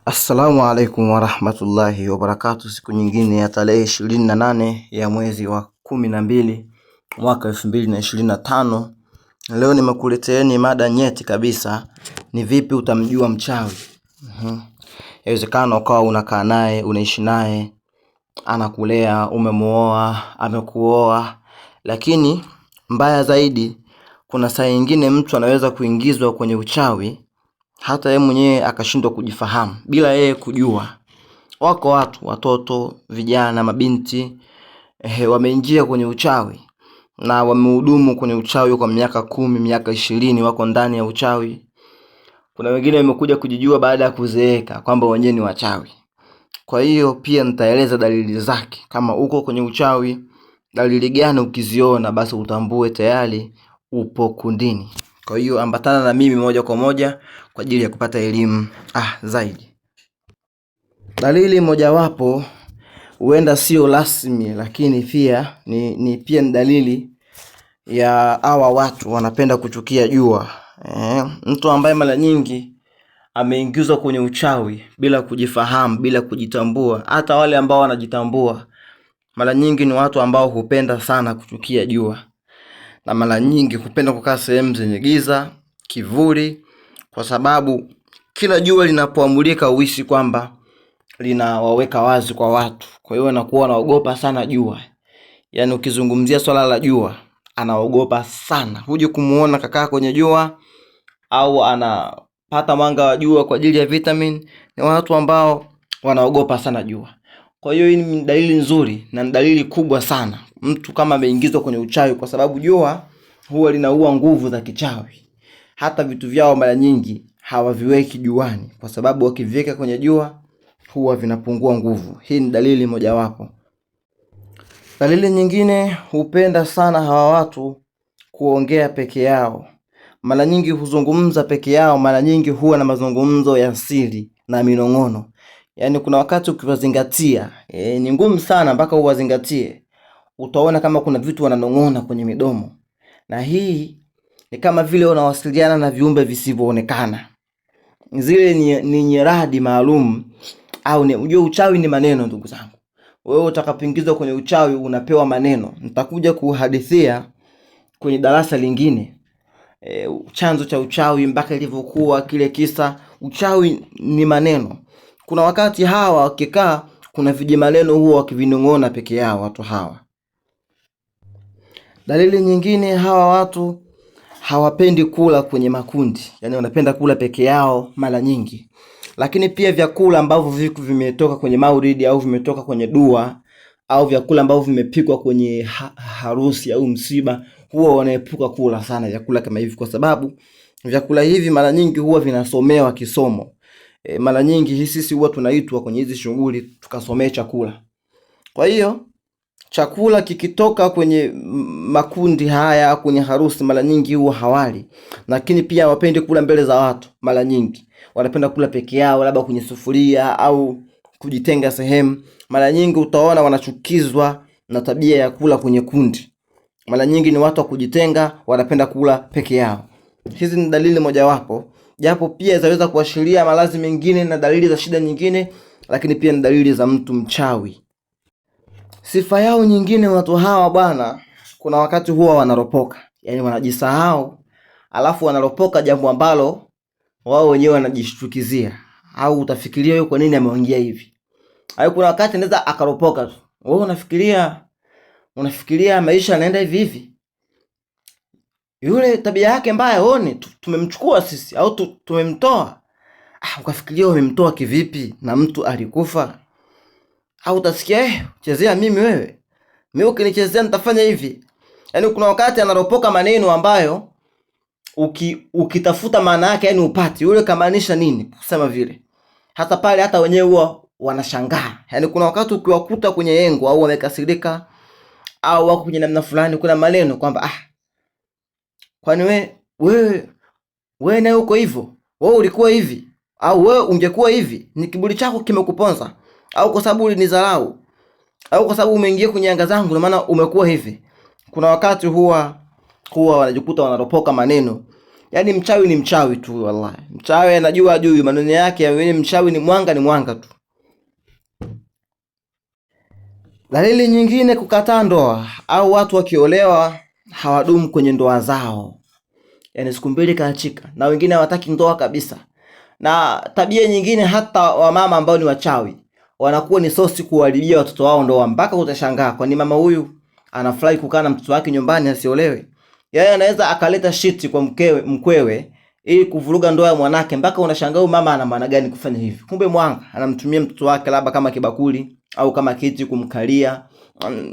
Assalamu alaikum warahmatullahi wabarakatuh. Siku nyingine ya tarehe 28 ya mwezi wa 12 mwaka 2025. Leo nimekuleteeni mada nyeti kabisa, ni vipi utamjua mchawi. Inawezekana ukawa unakaa naye, unaishi naye, anakulea, umemuoa, amekuoa, lakini mbaya zaidi, kuna saa nyingine mtu anaweza kuingizwa kwenye uchawi hata yeye mwenyewe akashindwa kujifahamu bila yeye kujua. Wako watu, watoto, vijana, mabinti wameingia kwenye uchawi na wamehudumu kwenye uchawi kwa miaka 10, miaka 20 wako ndani ya uchawi. Kuna wengine wamekuja kujijua baada ya kuzeeka kwamba wenyewe ni wachawi. Kwa hiyo pia nitaeleza dalili zake. Kama uko kwenye uchawi, dalili gani ukiziona basi utambue tayari upo kundini. Kwa hiyo ambatana na mimi moja kwa moja kwa ajili ya kupata elimu zaidi. Dalili mojawapo huenda sio rasmi, lakini pia ni dalili ya hawa watu wanapenda kuchukia jua. Mtu ambaye mara nyingi ameingizwa kwenye uchawi bila kujifahamu, bila kujitambua. Hata wale ambao wanajitambua, mara nyingi ni watu ambao hupenda sana kuchukia jua, na mara nyingi hupenda kukaa sehemu zenye giza, kivuli, kwa sababu kila jua linapoamulika uhisi kwamba linawaweka wazi kwa watu. Kwa hiyo anakuwa anaogopa sana jua. Yaani ukizungumzia swala la jua, anaogopa sana. Huje kumuona kakaa kwenye jua au anapata mwanga wa jua kwa ajili ya vitamin, ni watu ambao wanaogopa sana jua. Kwa hiyo hii ni dalili nzuri na ni dalili kubwa sana mtu kama ameingizwa kwenye uchawi, kwa sababu jua huwa linaua nguvu za kichawi. Hata vitu vyao mara nyingi hawaviweki juani, kwa sababu wakiviweka kwenye jua huwa vinapungua nguvu. Hii ni dalili mojawapo. Dalili nyingine, hupenda sana hawa watu kuongea peke yao. Mara nyingi huzungumza peke yao, mara nyingi huwa na mazungumzo ya siri na minong'ono. Yaani kuna wakati ukiwazingatia, ni ngumu sana mpaka uwazingatie. Utaona kama kuna vitu wananong'ona kwenye midomo. Na hii ni kama vile wanawasiliana na viumbe visivyoonekana. Zile ni nyaradi maalum, au unajua uchawi ni maneno ndugu zangu. Wewe utakapingizwa kwenye uchawi unapewa maneno. Nitakuja kuhadithia kwenye darasa lingine chanzo cha uchawi mpaka ilivyokuwa kile kisa. Uchawi ni maneno. Kuna wakati hawa wakikaa, kuna viji maneno huwa wakivinong'ona peke yao watu hawa. Dalili nyingine, hawa watu hawapendi kula kwenye makundi. Yaani wanapenda kula peke yao mara nyingi. Lakini pia vyakula ambavyo vimetoka kwenye maulidi au vimetoka kwenye dua, au vyakula ambavyo vimepikwa kwenye harusi au msiba, huwa wanaepuka kula sana vyakula kama hivi, kwa sababu vyakula hivi mara nyingi huwa vinasomewa kisomo. Mara nyingi sisi huwa tunaitwa kwenye hizi shughuli tukasomee chakula. Kwa hiyo chakula kikitoka kwenye makundi haya kwenye harusi, mara nyingi huwa hawali. Lakini pia hawapendi kula mbele za watu. Mara nyingi wanapenda kula peke yao, labda kwenye sufuria au kujitenga sehemu. Mara nyingi utaona wanachukizwa na tabia ya kula kwenye kundi. Mara nyingi ni watu wa kujitenga, wanapenda kula peke yao. Hizi ni dalili mojawapo, japo pia zaweza kuashiria maradhi mengine na dalili za shida nyingine, lakini pia ni dalili za mtu mchawi. Sifa yao nyingine watu hawa bwana, kuna wakati huwa wanaropoka. Yaani wanajisahau, alafu wanaropoka jambo ambalo wao wenyewe wanajishtukizia, au utafikiria wewe kwa nini ameongea hivi. Hayo kuna wakati anaweza akaropoka tu. Wewe unafikiria maisha yanaenda hivi hivi. Yule tabia yake mbaya, one tumemchukua sisi au tumemtoa. Ukafikiria umemtoa kivipi na mtu alikufa? Au utasikia chezea mimi wewe. Mimi ukinichezea nitafanya hivi. Yaani kuna wakati anaropoka maneno ambayo ukitafuta maana yake yani upati. Yule kamaanisha nini kusema vile? Hata pale hata wenyewe huwa wanashangaa. Yaani kuna wakati ukiwakuta kwenye yengo au wamekasirika au wako kwenye namna fulani, kuna maneno kwamba kwani wewe naye uko hivyo? Wewe ulikuwa hivi? Au wewe ungekuwa hivi? Ni kiburi chako kimekuponza? Au kwa sababu ulinidharau? Au kwa sababu umeingia kwenye anga zangu na maana umekuwa hivi? Kuna wakati huwa wanajikuta wanaropoka maneno Yaani mchawi ni mchawi tu wallahi. Mchawi anajua ajui maneno yake, yaani mchawi ni mwanga tu. Dalili nyingine, kukataa ndoa au watu wakiolewa hawadumu kwenye ndoa zao. Yaani siku mbili kaachika, na wengine hawataki ndoa kabisa. Na tabia nyingine, hata wamama ambao ni wachawi wanakuwa ni sosi kuharibia watoto wao ndoa, mpaka utashangaa kwani mama huyu anafurahi kukaa na mtoto wake nyumbani asiolewe. Yeye anaweza akaleta shiti kwa mkwewe ili kuvuruga ndoa ya mwanake, mpaka unashangaa mama ana maana gani kufanya hivi. Kumbe mwanga anamtumia mtoto wake labda kama kibakuli au kama kiti kumkalia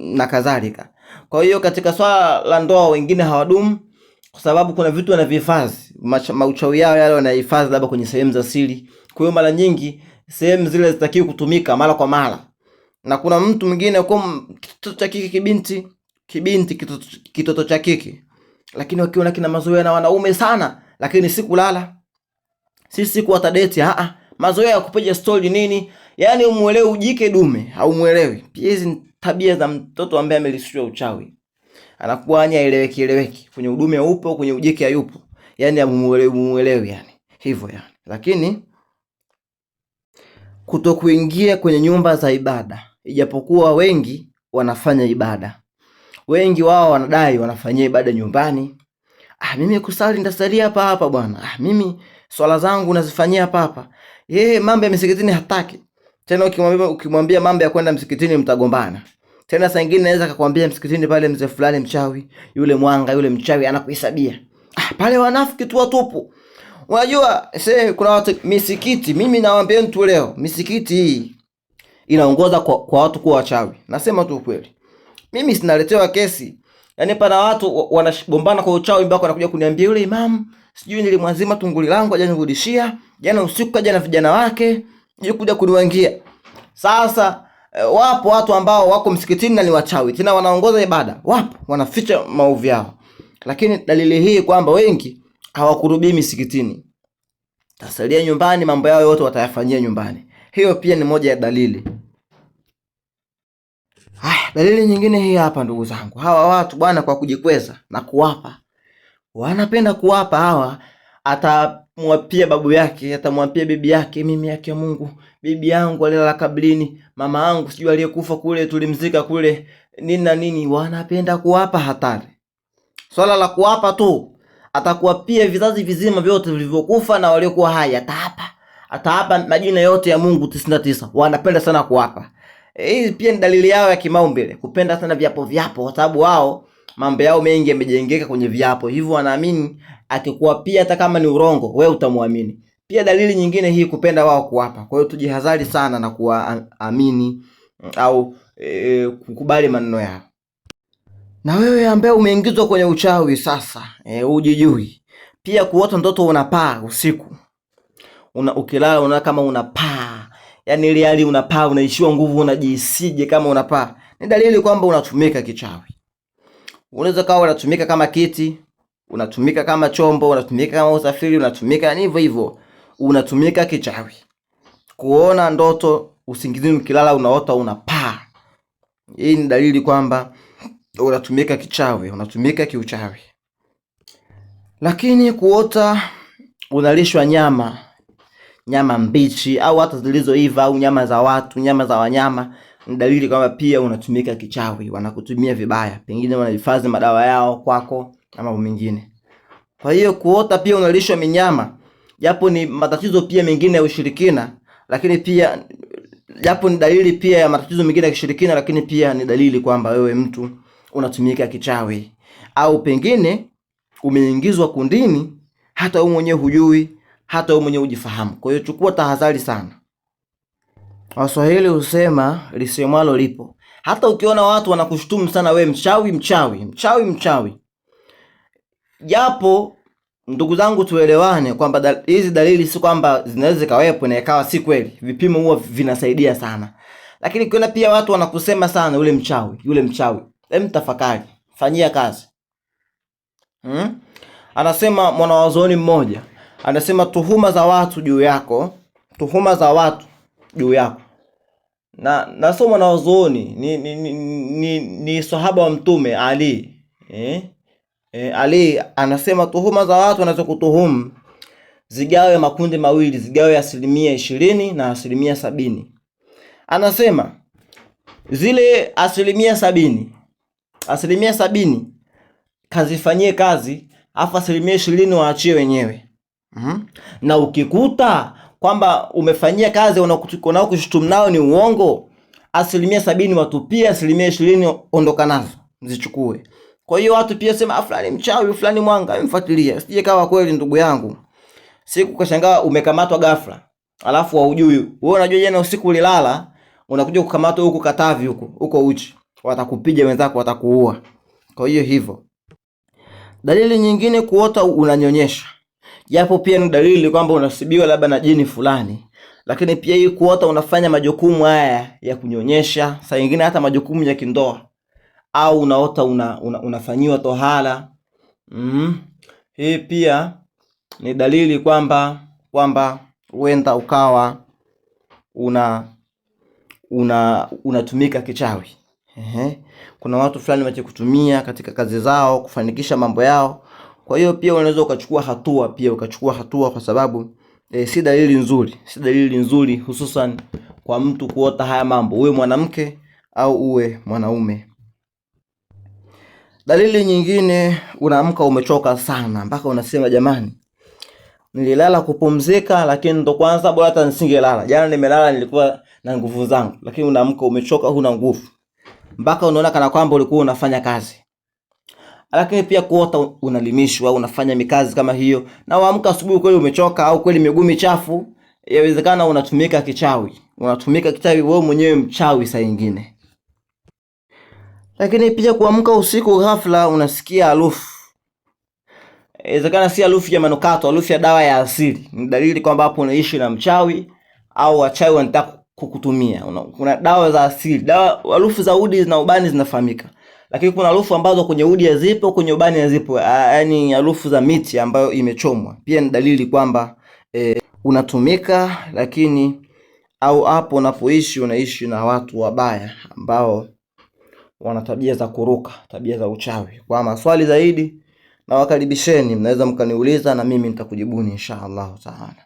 na kadhalika. Kwa hiyo katika swala la ndoa wengine hawadumu kwa sababu kuna vitu wanavihifadhi, mauchawi yao yale wanahifadhi labda kwenye sehemu za siri. Kwa hiyo mara nyingi sehemu zile zitakiwa kutumika mara kwa mara. Na kuna mtu mwingine kwa kitoto cha kike kibinti kitoto cha kike, lakini wakiona kina mazoea na wanaume sana, lakini si kulala, si kuwatadeti, mazoea ya kupiga story nini, yani umuelewe ujike dume au muelewi. Pia hizi tabia za mtoto ambaye amelishwa uchawi, anakuwa eleweki kwenye udume upo, kwenye ujike hayupo, yani amuelewi yani hivyo yani. Lakini kutokuingia kwenye nyumba za ibada, ijapokuwa wengi wanafanya ibada, wengi wao wanadai wanafanyia ibada nyumbani. Mimi kusali ndasalia hapa bwana. Mimi swala zangu nazifanyia hapa. Yeye mambo ya msikitini hataki. Tena ukimwambia mambo ya kwenda msikitini mtagombana. Tena saa nyingine anaweza akakwambia msikitini pale mzee fulani mchawi, yule mwanga, yule mchawi anakuhesabia. Pale wanafiki tu watupu. Unajua kuna watu misikiti, mimi nawaambia mtu leo, misikiti hii inaongoza kwa watu kuwa wachawi. Nasema tu kweli. Mimi sinaletewa kesi. Yaani pana watu wanagombana kwa uchawi mpaka wanakuja kuniambia yule imam, sijui nilimwazima tunguli langu haja nirudishia, jana usiku kaja na vijana wake, kuja kuniwangia. Sasa wapo watu ambao wako msikitini na ni wachawi, tena wanaongoza ibada. Wapo wanaficha maovu yao. Lakini dalili hii kwamba wengi hawakurubii misikitini. Tasalia nyumbani, mambo yao yote watayafanyia nyumbani. Hiyo pia ni moja ya dalili. Dalili nyingine hii hapa ndugu zangu. Hawa watu bwana, kwa kujikweza na kuwapa, wanapenda kuwapa hawa. Atamwapia babu yake, atamwapia bibi yake, mimi yake ya Mungu, bibi yangu alilala kaburini, mama yangu sijui aliyekufa kule tulimzika kule, nini na nini. Wanapenda kuwapa, hatari. Swala la kuwapa tu, atakuwapia vizazi vizima vyote vilivyokufa na waliokuwa hai. Ataapa majina yote ya Mungu 99. Wanapenda sana kuwapa. Hii pia ni dalili yao ya kimaumbile, kupenda sana viapo kwa sababu wao mambo yao mengi yamejengeka kwenye viapo. Hivyo wanaamini akikuwa pia hata kama ni urongo wewe utamwamini. Pia dalili nyingine hii, kupenda wao kuwapa. Kwa hiyo tujihadhari sana na kuamini au kukubali maneno yao. Na wewe ambaye umeingizwa kwenye uchawi sasa, ujijui. Pia kuota ndoto unapaa usiku. Ukilala unaona kama unapaa. Yaani ile hali unapaa, unaishiwa nguvu, unajihisije kama unapaa. Ni dalili kwamba unatumika kichawi. Unaweza kawa unatumika kama kiti, unatumika kama chombo, unatumika kama usafiri, unatumika hivyo. Unatumika kichawi. Kuona ndoto usingizini ukilala unaota unapaa, hii ni dalili kwamba unatumika kichawi, unatumika kiuchawi. Lakini kuota unalishwa nyama mbichi au hata zilizoiva au nyama za watu, nyama za wanyama, ni dalili kwamba pia unatumika kichawi, wanakutumia vibaya, pengine wanahifadhi madawa yao kwako ama mambo mengine. Kwa hiyo kuota pia unalishwa minyama, japo ni matatizo pia mengine ya ushirikina, lakini pia japo ni dalili pia ya matatizo mengine ya kishirikina, lakini pia ni dalili kwamba wewe mtu unatumika kichawi, au pengine umeingizwa kundini hata wewe mwenyewe hujui, hata wewe mwenyewe hujifahamu. Kwa hiyo chukua tahadhari sana. Waswahili husema lisemwalo lipo. Hata ukiona watu wanakushutumu sana wewe mchawi, japo ndugu zangu tuelewane kwamba hizi dalili si kwamba zinaweza kawepo na ikawa si kweli. Vipimo huwa vinasaidia sana. Lakini ukiona pia watu wanakusema sana yule mchawi, hem, tafakari, fanyia kazi. Anasema mwanawazuoni mmoja, anasema tuhuma za watu juu yako. Na sio mwanawazuoni, ni sahaba wa Mtume Ali. Ali anasema tuhuma za watu wanazokutuhumu zigawe makundi mawili, zigawe 20% na 70%. Anasema zile 70% kazifanyie kazi, afu 20% waachie wenyewe. Na ukikuta kwamba umefanyia kazi unao kushutumu nao ni uongo, 70% watupia, 20% ondoka nazo, zichukue. Kwa hiyo watu pia sema fulani mchawi, fulani mwanga, mfuatilia. Sije kawa kweli ndugu yangu. Siku kashangaa umekamatwa ghafla, alafu haujui. Wewe unajua jana usiku ulilala, unakuja kukamatwa huko Katavi huko uchi. Watakupiga wenzako, watakuua. Kwa hiyo hivyo. Dalili nyingine, kuota unanyonyesha. Japo pia ni dalili kwamba unasibiwa labda na jini fulani. Lakini pia hii kuota unafanya majukumu haya ya kunyonyesha, saa nyingine hata majukumu ya kindoa, au unaota unafanyiwa tohala. Hii pia ni dalili kwamba huenda ukawa unatumika kichawi. Kuna watu fulani kutumia katika kazi zao kufanikisha mambo yao. Kwa hiyo pia unaweza ukachukua hatua, kwa sababu si dalili nzuri, hususan kwa mtu kuota haya mambo, uwe mwanamke au uwe mwanaume. Dalili nyingine, unaamka umechoka sana mpaka unasema jamani, nililala kupumzika lakini ndo kwanza bora hata nisingelala. Jana nimelala nilikuwa na nguvu zangu, lakini unaamka umechoka, huna nguvu. Mpaka unaona kana kwamba ulikuwa unafanya kazi. Lakini pia kuota unalimishwa, unafanya mikazi kama hiyo, na uamka asubuhi kweli umechoka au kweli miguu michafu, inawezekana unatumika kichawi. Wewe mwenyewe mchawi saa nyingine. Lakini pia kuamka usiku ghafla unasikia harufu. Inawezekana si harufu ya manukato, harufu ya dawa ya asili. Ni dalili kwamba hapo unaishi na mchawi au wachawi wanataka kukutumia. Kuna dawa za asili, harufu za udi na ubani zinafahamika. Lakini kuna harufu ambazo kwenye udi hazipo, kwenye ubani hazipo, yaani harufu za miti ambayo imechomwa. Pia ni dalili kwamba unatumika, lakini au hapo unapoishi unaishi na watu wabaya ambao wana tabia za kuruka, tabia za uchawi. Kwa maswali zaidi na wakaribisheni, mnaweza mkaniuliza na mimi nitakujibuni insha Allah taala.